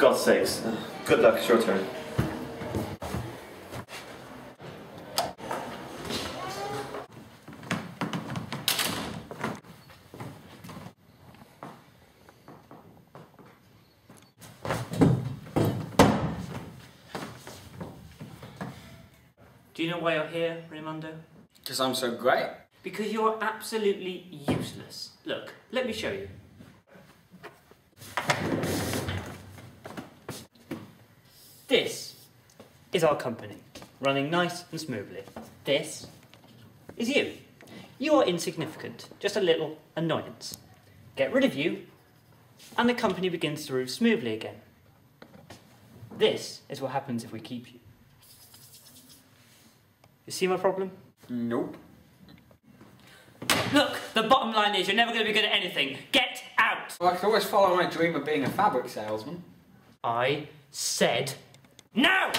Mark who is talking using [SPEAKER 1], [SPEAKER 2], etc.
[SPEAKER 1] God's sakes. Good luck, it's your turn.
[SPEAKER 2] Do you know why you're here, Raimundo?
[SPEAKER 3] Because I'm so great.
[SPEAKER 2] Because you're absolutely useless. Look, let me show you. This is our company, running nice and smoothly. This is you. You are insignificant, just a little annoyance. Get rid of you, and the company begins to move smoothly again. This is what happens if we keep you. You see my problem?
[SPEAKER 3] Nope.
[SPEAKER 2] Look, the bottom line is you're never going to be good at anything. Get out!
[SPEAKER 3] Well, I could always follow my dream of being a fabric salesman.
[SPEAKER 2] I said no!